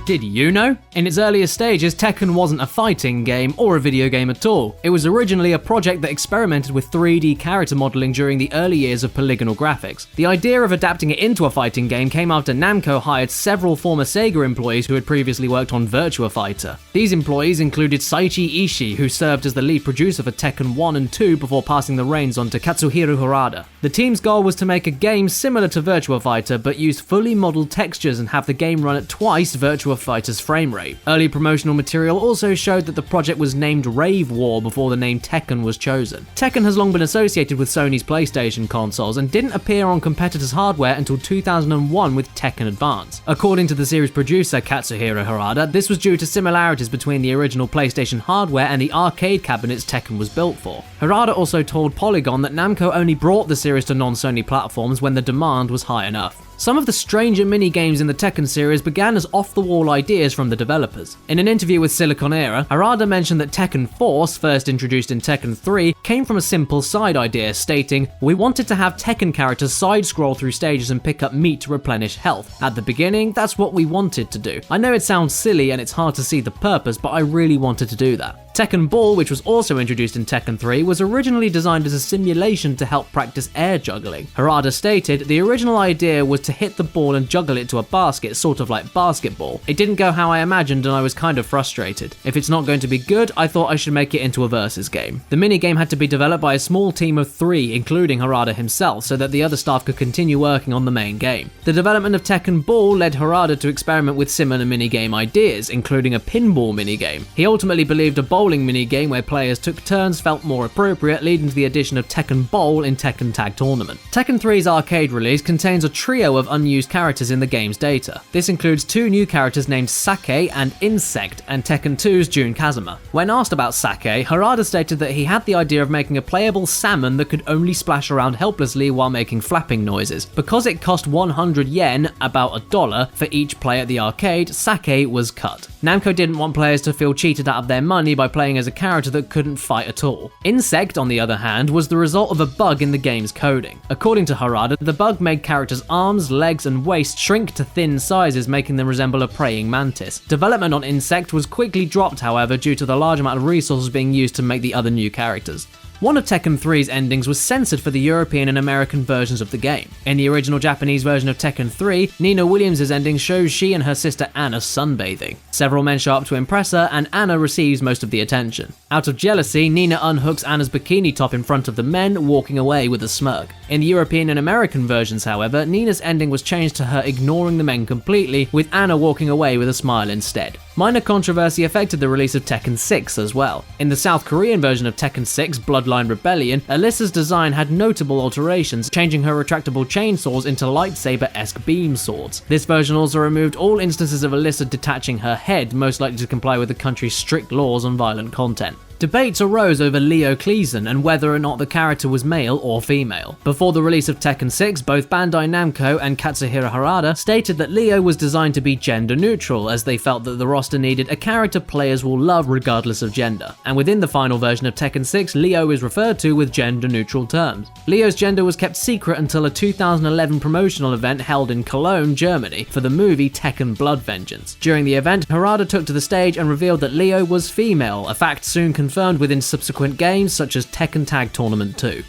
Did you know? In its earliest stages, Tekken wasn't a fighting game or a video game at all. It was originally a project that experimented with 3D character modeling during the early years of polygonal graphics. The idea of adapting it into a fighting game came after Namco hired several former SEGA employees who had previously worked on Virtua Fighter. These employees included Saichi Ishii, who served as the lead producer for Tekken 1 and 2 before passing the reins on to Katsuhiro Harada. The team's goal was to make a game similar to Virtua Fighter, but use fully modeled textures and have the game run at twice Virtua Fighter's frame rate. Early promotional material also showed that the project was named Rave War before the name Tekken was chosen. Tekken has long been associated with Sony's PlayStation consoles and didn't appear on competitors' hardware until 2001 with Tekken Advance. According to the series producer Katsuhiro Harada, this was due to similarities between the original PlayStation hardware and the arcade cabinets Tekken was built for. Harada also told Polygon that Namco only brought the series to non-Sony platforms when the demand was high enough. Some of the stranger mini-games in the Tekken series began as off-the-wall ideas from the developers. In an interview with Silicon Era, Harada mentioned that Tekken Force, first introduced in Tekken 3, came from a simple side idea, stating, "We wanted to have Tekken characters side-scroll through stages and pick up meat to replenish health. At the beginning, that's what we wanted to do. I know it sounds silly and it's hard to see the purpose, but I really wanted to do that." Tekken Ball, which was also introduced in Tekken 3, was originally designed as a simulation to help practice air juggling. Harada stated, "The original idea was to hit the ball and juggle it to a basket, sort of like basketball. It didn't go how I imagined and I was kind of frustrated. If it's not going to be good, I thought I should make it into a versus game." The minigame had to be developed by a small team of 3, including Harada himself, so that the other staff could continue working on the main game. The development of Tekken Ball led Harada to experiment with similar minigame ideas, including a pinball minigame. He ultimately believed a bowling minigame where players took turns felt more appropriate, leading to the addition of Tekken Bowl in Tekken Tag Tournament. Tekken 3's arcade release contains a trio of unused characters in the game's data. This includes 2 new characters named Sake and Insect, and Tekken 2's Jun Kazuma. When asked about Sake, Harada stated that he had the idea of making a playable salmon that could only splash around helplessly while making flapping noises. Because it cost 100 yen, about $1, for each play at the arcade, Sake was cut. Namco didn't want players to feel cheated out of their money by playing as a character that couldn't fight at all. Insect, on the other hand, was the result of a bug in the game's coding. According to Harada, the bug made characters' arms, legs, and waist shrink to thin sizes, making them resemble a praying mantis. Development on Insect was quickly dropped, however, due to the large amount of resources being used to make the other new characters. One of Tekken 3's endings was censored for the European and American versions of the game. In the original Japanese version of Tekken 3, Nina Williams' ending shows she and her sister Anna sunbathing. Several men show up to impress her, and Anna receives most of the attention. Out of jealousy, Nina unhooks Anna's bikini top in front of the men, walking away with a smirk. In the European and American versions, however, Nina's ending was changed to her ignoring the men completely, with Anna walking away with a smile instead. Minor controversy affected the release of Tekken 6 as well. In the South Korean version of Tekken 6, Bloodline Rebellion, Alyssa's design had notable alterations, changing her retractable chainsaws into lightsaber-esque beam swords. This version also removed all instances of Alyssa detaching her head, most likely to comply with the country's strict laws on violent content. Debates arose over Leo Kleason and whether or not the character was male or female. Before the release of Tekken 6, both Bandai Namco and Katsuhiro Harada stated that Leo was designed to be gender neutral, as they felt that the roster needed a character players will love regardless of gender. And within the final version of Tekken 6, Leo is referred to with gender neutral terms. Leo's gender was kept secret until a 2011 promotional event held in Cologne, Germany, for the movie Tekken Blood Vengeance. During the event, Harada took to the stage and revealed that Leo was female, a fact soon confirmed within subsequent games such as Tekken Tag Tournament 2.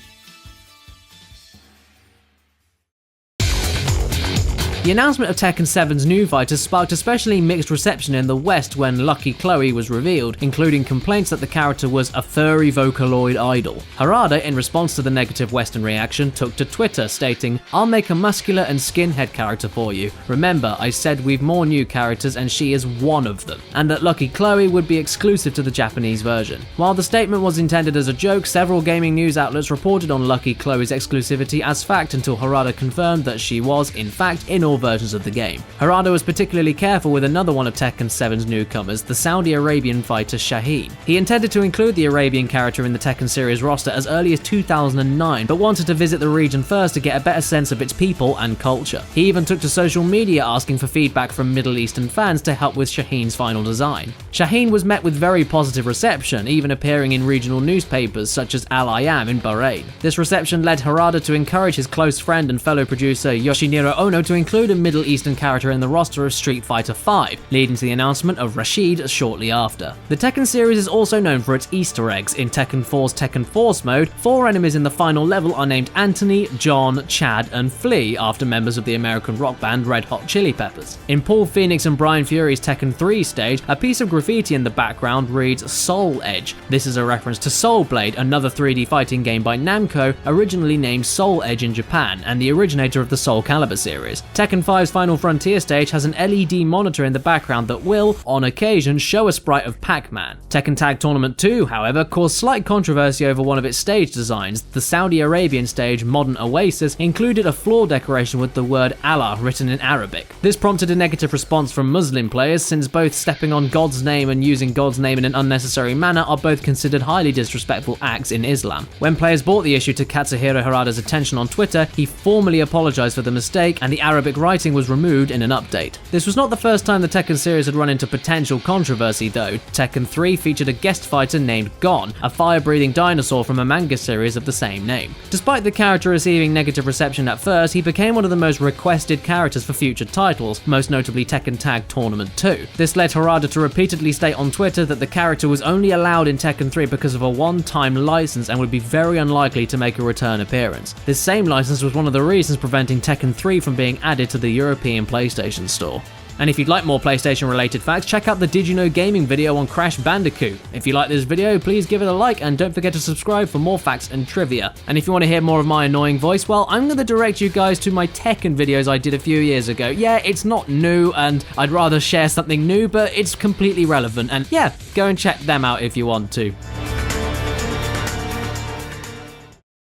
The announcement of Tekken 7's new fighters sparked especially mixed reception in the West when Lucky Chloe was revealed, including complaints that the character was a furry Vocaloid idol. Harada, in response to the negative Western reaction, took to Twitter stating, "I'll make a muscular and skinhead character for you. Remember, I said we've more new characters and she is one of them," and that Lucky Chloe would be exclusive to the Japanese version. While the statement was intended as a joke, several gaming news outlets reported on Lucky Chloe's exclusivity as fact until Harada confirmed that she was, in fact, in all versions of the game. Harada was particularly careful with another one of Tekken 7's newcomers, the Saudi Arabian fighter Shaheen. He intended to include the Arabian character in the Tekken series roster as early as 2009, but wanted to visit the region first to get a better sense of its people and culture. He even took to social media asking for feedback from Middle Eastern fans to help with Shaheen's final design. Shaheen was met with very positive reception, even appearing in regional newspapers such as Al Ayam in Bahrain. This reception led Harada to encourage his close friend and fellow producer Yoshiniro Ono to include include a Middle Eastern character in the roster of Street Fighter V, leading to the announcement of Rashid shortly after. The Tekken series is also known for its Easter eggs. In Tekken 4's Tekken Force mode, 4 enemies in the final level are named Anthony, John, Chad, and Flea, after members of the American rock band Red Hot Chili Peppers. In Paul Phoenix and Brian Fury's Tekken 3 stage, a piece of graffiti in the background reads Soul Edge. This is a reference to Soul Blade, another 3D fighting game by Namco, originally named Soul Edge in Japan, and the originator of the Soul Calibur series. Tekken 5's Final Frontier stage has an LED monitor in the background that will, on occasion, show a sprite of Pac-Man. Tekken Tag Tournament 2, however, caused slight controversy over one of its stage designs. The Saudi Arabian stage, Modern Oasis, included a floor decoration with the word Allah written in Arabic. This prompted a negative response from Muslim players, since both stepping on God's name and using God's name in an unnecessary manner are both considered highly disrespectful acts in Islam. When players brought the issue to Katsuhiro Harada's attention on Twitter, he formally apologized for the mistake, and the Arabic writing was removed in an update. This was not the first time the Tekken series had run into potential controversy though. Tekken 3 featured a guest fighter named Gon, a fire-breathing dinosaur from a manga series of the same name. Despite the character receiving negative reception at first, he became one of the most requested characters for future titles, most notably Tekken Tag Tournament 2. This led Harada to repeatedly state on Twitter that the character was only allowed in Tekken 3 because of a one-time license and would be very unlikely to make a return appearance. This same license was one of the reasons preventing Tekken 3 from being added to the European PlayStation Store. And if you'd like more PlayStation related facts, check out the Did You Know Gaming video on Crash Bandicoot. If you like this video, please give it a like and don't forget to subscribe for more facts and trivia. And if you want to hear more of my annoying voice, well, I'm going to direct you guys to my Tekken videos I did a few years ago. Yeah, it's not new and I'd rather share something new, but it's completely relevant. And yeah, go and check them out if you want to.